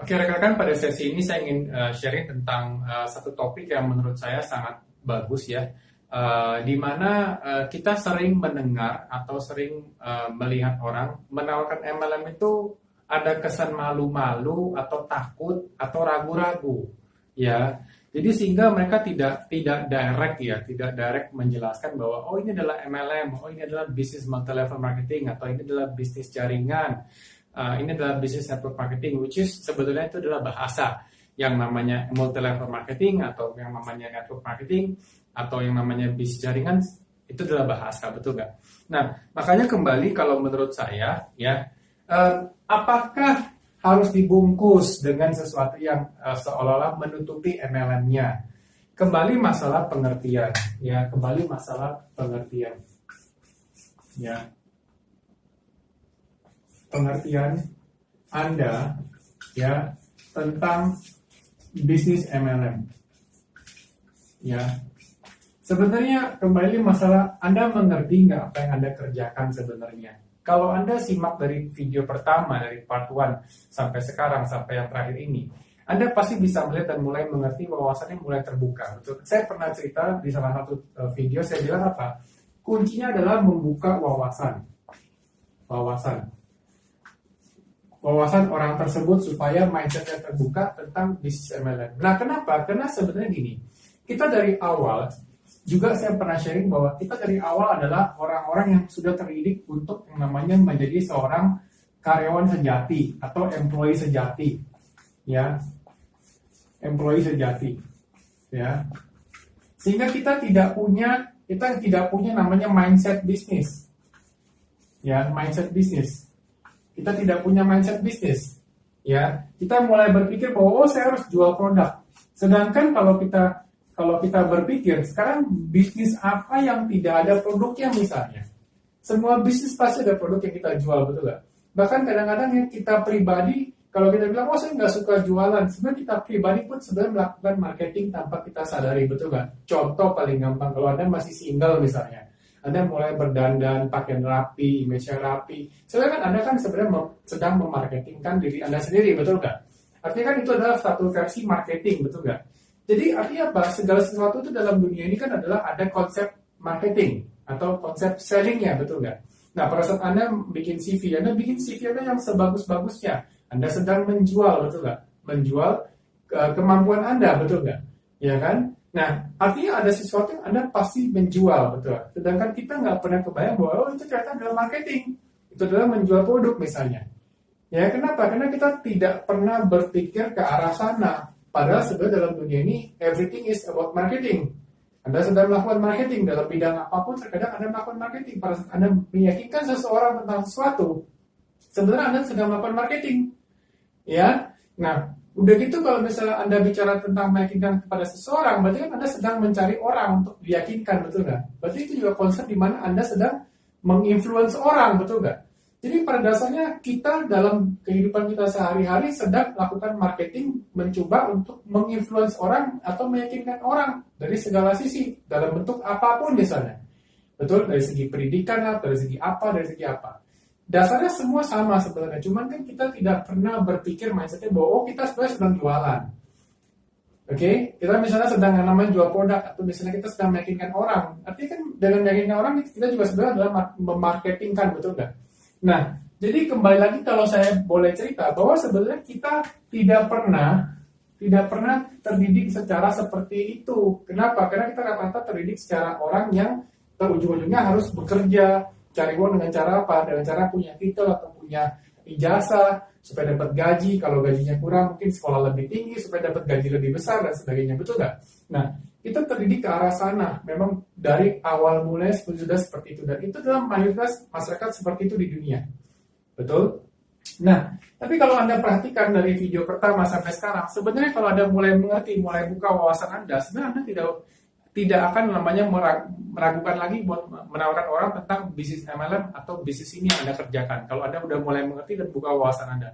Oke rekan-rekan, pada sesi ini saya ingin sharing tentang satu topik yang menurut saya sangat bagus ya, di mana kita sering mendengar atau sering melihat orang menawarkan MLM itu ada kesan malu-malu atau takut atau ragu-ragu ya. Jadi sehingga mereka tidak direct ya, tidak direct menjelaskan bahwa oh ini adalah MLM, oh ini adalah bisnis multi level marketing, atau ini adalah bisnis jaringan. Ini adalah business network marketing, which is sebetulnya itu adalah bahasa yang namanya multi level marketing atau yang namanya network marketing atau yang namanya bisnis jaringan, itu adalah bahasa, betul nggak? Nah, makanya kembali kalau menurut saya ya, apakah harus dibungkus dengan sesuatu yang seolah-olah menutupi MLM-nya? Kembali masalah pengertian ya, kembali masalah pengertian ya. Pengertian Anda ya tentang bisnis MLM ya. Sebenarnya kembali masalah Anda mengerti nggak apa yang Anda kerjakan sebenarnya. Kalau Anda simak dari video pertama, dari part 1 sampai sekarang, sampai yang terakhir ini, Anda pasti bisa melihat dan mulai mengerti, wawasannya mulai terbuka. Betul? Saya pernah cerita di salah satu video, saya bilang apa? Kuncinya adalah membuka wawasan orang tersebut supaya mindsetnya terbuka tentang bisnis MLM. Nah, kenapa? Karena sebenarnya gini, kita dari awal, juga saya pernah sharing bahwa kita dari awal adalah orang-orang yang sudah terdidik untuk yang namanya menjadi seorang karyawan sejati atau employee sejati, ya, employee sejati, ya. Sehingga kita tidak punya namanya mindset bisnis, ya, mindset bisnis. Kita tidak punya mindset bisnis, ya. Kita mulai berpikir bahwa oh saya harus jual produk. Sedangkan kalau kita berpikir sekarang bisnis apa yang tidak ada produknya misalnya. Semua bisnis pasti ada produk yang kita jual, betul nggak? Bahkan kadang-kadang yang kita pribadi, kalau kita bilang oh saya nggak suka jualan, sebenarnya kita pribadi pun sebenarnya melakukan marketing tanpa kita sadari, betul nggak? Contoh paling gampang, kalau Anda masih single misalnya, Anda mulai berdandan, pakaian rapi, image-nya rapi. Sebenarnya kan Anda kan sebenarnya sedang memarketingkan diri Anda sendiri, betul nggak? Artinya kan itu adalah satu versi marketing, betul nggak? Jadi artinya apa? Segala sesuatu itu dalam dunia ini kan adalah ada konsep marketing atau konsep sellingnya, betul nggak? Nah, pada saat Anda bikin CV Anda yang sebagus-bagusnya. Anda sedang menjual, betul nggak? Menjual kemampuan Anda, betul nggak? Ya kan? Nah, artinya ada sesuatu yang Anda pasti menjual, betul. Sedangkan kita nggak pernah kebayang bahwa oh, itu ternyata adalah marketing. Itu adalah menjual produk misalnya. Ya, kenapa? Karena kita tidak pernah berpikir ke arah sana. Padahal sebenarnya dalam dunia ini, everything is about marketing. Anda sedang melakukan marketing dalam bidang apapun, terkadang Anda melakukan marketing. Pada saat Anda meyakinkan seseorang tentang sesuatu, sebenarnya Anda sedang melakukan marketing. Ya, nah, udah gitu kalau misalnya Anda bicara tentang meyakinkan kepada seseorang, berarti kan Anda sedang mencari orang untuk diyakinkan, betul nggak? Berarti itu juga konsep di mana Anda sedang menginfluence orang, betul nggak? Jadi pada dasarnya kita dalam kehidupan kita sehari-hari sedang melakukan marketing, mencoba untuk menginfluence orang atau meyakinkan orang dari segala sisi, dalam bentuk apapun misalnya. Betul, dari segi pendidikan, dari segi apa. Dasarnya semua sama sebenarnya, cuman kan kita tidak pernah berpikir mindsetnya bahwa oh kita sebenarnya sedang jualan. Oke, kita misalnya sedang namanya jual produk atau misalnya kita sedang meyakinkan orang. Artinya kan dengan meyakinkan orang kita juga sebenarnya adalah memarketingkan, betul nggak? Nah, jadi kembali lagi kalau saya boleh cerita bahwa sebenarnya kita tidak pernah terdidik secara seperti itu. Kenapa? Karena kita rata-rata terdidik secara orang yang ujung-ujungnya harus bekerja, cari uang dengan cara apa? Dengan cara punya titel atau punya ijazah supaya dapat gaji. Kalau gajinya kurang, mungkin sekolah lebih tinggi supaya dapat gaji lebih besar dan sebagainya. Betul nggak? Nah, kita terdidik ke arah sana. Memang dari awal mulai sudah seperti itu. Dan itu adalah mayoritas masyarakat seperti itu di dunia. Betul? Nah, tapi kalau Anda perhatikan dari video pertama sampai sekarang, sebenarnya kalau Anda mulai mengerti, mulai buka wawasan Anda, sebenarnya Anda tidak akan namanya meragukan lagi buat menawarkan orang tentang bisnis MLM atau bisnis ini yang Anda kerjakan. Kalau Anda udah mulai mengerti dan buka wawasan Anda.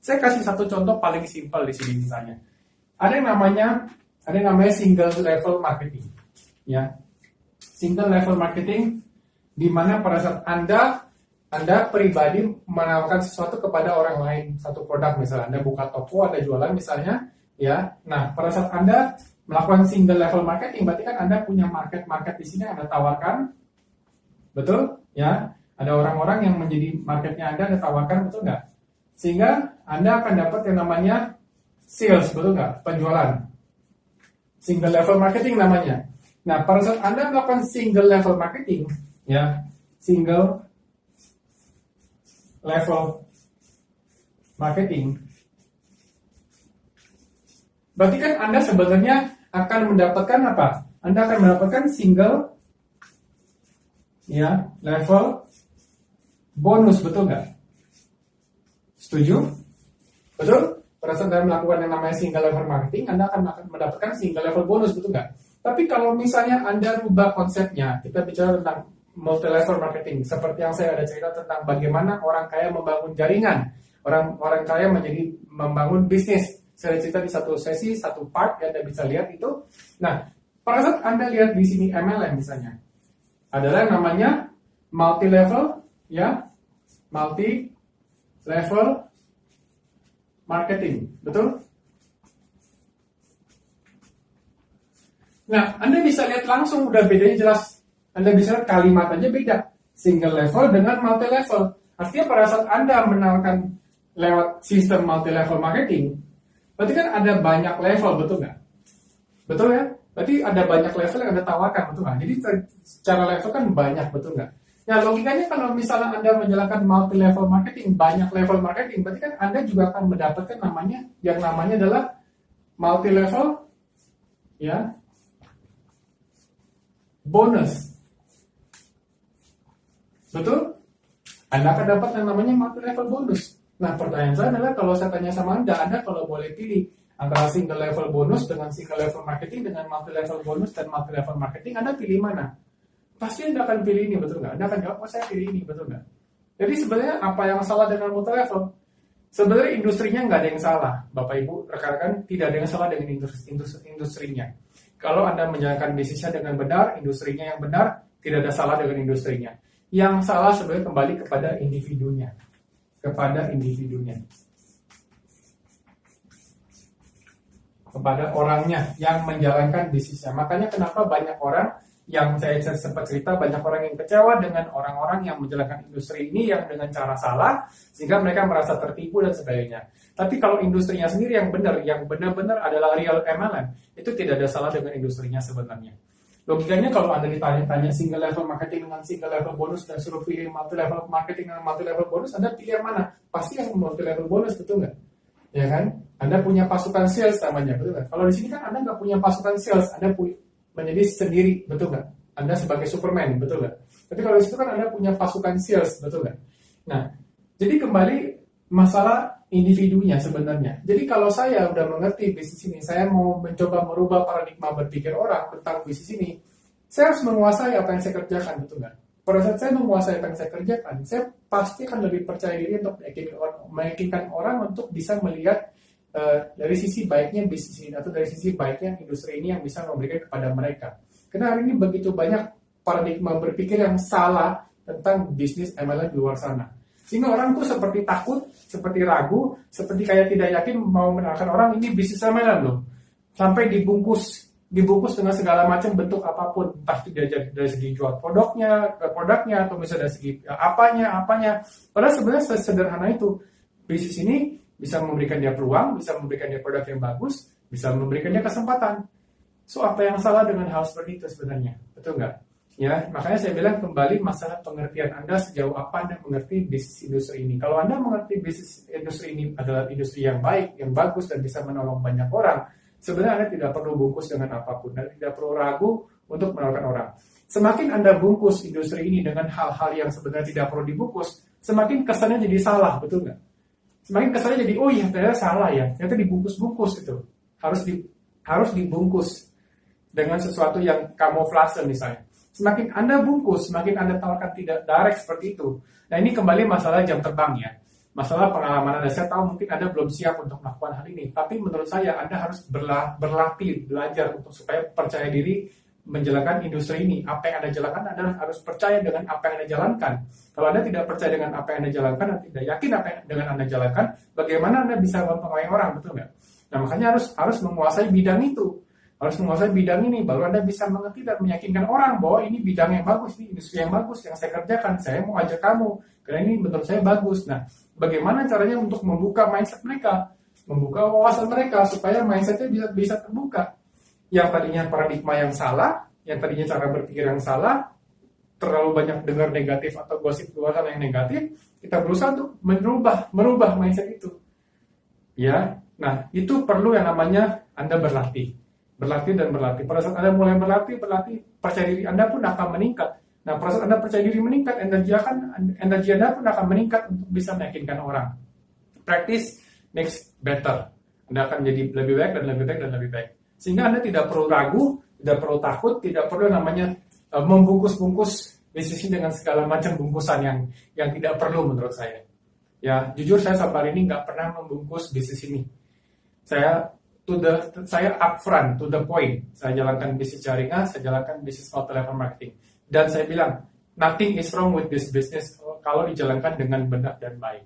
Saya kasih satu contoh paling simpel di sini misalnya. Ada yang namanya single level marketing, ya. Single level marketing di mana pada saat Anda Anda pribadi menawarkan sesuatu kepada orang lain, satu produk misalnya, Anda buka toko, Anda jualan misalnya, ya. Nah, pada saat Anda melakukan single level marketing, berarti kan Anda punya market di sini Anda tawarkan, betul? Ya, ada orang-orang yang menjadi marketnya Anda tawarkan, betul nggak? Sehingga Anda akan dapat yang namanya sales, betul nggak? Penjualan. Single level marketing namanya. Nah, pada saat Anda melakukan single level marketing, ya, single level marketing, berarti kan Anda sebenarnya akan mendapatkan apa? Anda akan mendapatkan single, ya, level bonus, betul nggak? Setuju? Betul? Pada saat Anda melakukan yang namanya single level marketing, Anda akan mendapatkan single level bonus, betul nggak? Tapi kalau misalnya Anda rubah konsepnya, kita bicara tentang multi level marketing, seperti yang saya ada cerita tentang bagaimana orang kaya membangun jaringan, orang kaya menjadi membangun bisnis. Saya cerita di satu sesi, satu part yang Anda bisa lihat itu. Nah, pada saat Anda lihat di sini MLM misalnya, adalah yang namanya multi level, ya, multi level marketing, betul? Nah, Anda bisa lihat langsung udah bedanya jelas. Anda bisa lihat kalimat aja beda. Single level dengan multi level. Artinya pada saat Anda menawarkan lewat sistem multi level marketing, berarti kan ada banyak level, betul nggak? Betul ya? Berarti ada banyak level yang Anda tawarkan, betul nggak? Jadi secara level kan banyak, betul nggak? Nah, logikanya kalau misalnya Anda menjalankan multi level marketing, banyak level marketing, berarti kan Anda juga akan mendapatkan yang namanya adalah multi level, ya, bonus. Betul? Anda akan dapat yang namanya multi level bonus. Nah, pertanyaan saya adalah kalau saya tanya sama Anda kalau boleh pilih antara single level bonus dengan single level marketing dengan multi level bonus dan multi level marketing, Anda pilih mana? Pasti Anda akan pilih ini, betul nggak? Anda akan jawab, oh saya pilih ini, betul nggak? Jadi sebenarnya apa yang salah dengan multi level? Sebenarnya industrinya nggak ada yang salah, Bapak Ibu, rekan-rekan, tidak ada yang salah dengan industrinya. Kalau Anda menjalankan bisnisnya dengan benar, industrinya yang benar, tidak ada salah dengan industrinya. Yang salah sebenarnya kembali kepada individunya. Kepada orangnya yang menjalankan bisnisnya. Makanya kenapa banyak orang yang saya sempat cerita, banyak orang yang kecewa dengan orang-orang yang menjalankan industri ini yang dengan cara salah, sehingga mereka merasa tertipu dan sebagainya. Tapi kalau industrinya sendiri yang benar-benar adalah real MLM, itu tidak ada salah dengan industrinya sebenarnya. Logikanya kalau Anda ditanya-tanya single level marketing dengan single level bonus dan suruh pilih multi level marketing dengan multi level bonus, Anda pilih yang mana? Pasti yang multi level bonus, betul nggak? Ya kan? Anda punya pasukan sales namanya, betul nggak? Kalau di sini kan Anda nggak punya pasukan sales, Anda menjadi sendiri, betul nggak? Anda sebagai Superman, betul nggak? Tapi kalau di situ kan Anda punya pasukan sales, betul nggak? Nah, jadi kembali masalah individunya sebenarnya. Jadi kalau saya udah mengerti bisnis ini, saya mau mencoba merubah paradigma berpikir orang tentang bisnis ini, saya harus menguasai apa yang saya kerjakan, betul nggak? Pada saat saya menguasai apa yang saya kerjakan, saya pasti akan lebih percaya diri untuk meyakinkan orang untuk bisa melihat dari sisi baiknya bisnis ini atau dari sisi baiknya industri ini yang bisa memberikan kepada mereka. Karena hari ini begitu banyak paradigma berpikir yang salah tentang bisnis MLM di luar sana. Sehingga orang tuh seperti takut, seperti ragu, seperti kayak tidak yakin mau menawarkan orang ini bisnis MLM loh. Sampai dibungkus dengan segala macam bentuk apapun, entah dari segi jual produknya atau misalnya dari segi apanya. Padahal sebenarnya sederhana itu. Bisnis ini bisa memberikan dia peluang, bisa memberikan dia produk yang bagus, bisa memberikan dia kesempatan. So, apa yang salah dengan hal seperti itu sebenarnya? Betul nggak? Ya, makanya saya bilang kembali masalah pengertian Anda sejauh apa Anda mengerti bisnis industri ini. Kalau Anda mengerti bisnis industri ini adalah industri yang baik, yang bagus, dan bisa menolong banyak orang, sebenarnya Anda tidak perlu bungkus dengan apapun, dan tidak perlu ragu untuk menolong orang. Semakin Anda bungkus industri ini dengan hal-hal yang sebenarnya tidak perlu dibungkus, semakin kesannya jadi salah, betul nggak? Semakin kesannya jadi, oh iya ternyata salah ya, ternyata dibungkus-bungkus itu. Harus dibungkus dengan sesuatu yang kamuflase misalnya. Semakin Anda bungkus, semakin Anda tawarkan tidak direct seperti itu. Nah ini kembali masalah jam terbang ya. Masalah pengalaman Anda. Saya tahu mungkin Anda belum siap untuk melakukan hal ini. Tapi menurut saya Anda harus berlatih, belajar untuk supaya percaya diri menjalankan industri ini. Apa yang Anda jalankan, Anda harus percaya dengan apa yang Anda jalankan. Kalau Anda tidak percaya dengan apa yang Anda jalankan, Anda tidak yakin apa yang dengan Anda jalankan, bagaimana Anda bisa mempengaruhi orang, betul nggak? Nah, makanya harus menguasai bidang itu. Harus menguasai bidang ini, baru Anda bisa mengerti dan meyakinkan orang bahwa ini bidang yang bagus, ini industri yang bagus, yang saya kerjakan, saya mau ajak kamu, karena ini menurut saya bagus. Nah, bagaimana caranya untuk membuka mindset mereka, membuka wawasan mereka, supaya mindsetnya bisa terbuka. Yang tadinya paradigma yang salah, yang tadinya cara berpikir yang salah, terlalu banyak dengar negatif atau gosip luar sana yang negatif, kita berusaha untuk merubah mindset itu. Ya, nah itu perlu yang namanya Anda berlatih dan berlatih. Pada saat Anda mulai berlatih, percaya diri Anda pun akan meningkat. Nah, pada saat Anda percaya diri meningkat, energi Anda pun akan meningkat untuk bisa meyakinkan orang. Practice makes better. Anda akan jadi lebih baik dan lebih baik dan lebih baik. Sehingga Anda tidak perlu ragu, tidak perlu takut, tidak perlu namanya membungkus-bungkus bisnis ini dengan segala macam bungkusan yang tidak perlu menurut saya. Ya, jujur saya sampai hari ini nggak pernah membungkus bisnis ini. Saya upfront, to the point. Saya jalankan bisnis jaringan, saya jalankan bisnis multi-level marketing. Dan saya bilang, nothing is wrong with this business kalau dijalankan dengan benar dan baik.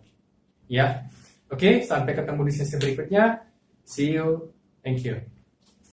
Ya, oke, sampai ketemu di sesi berikutnya. See you. Thank you.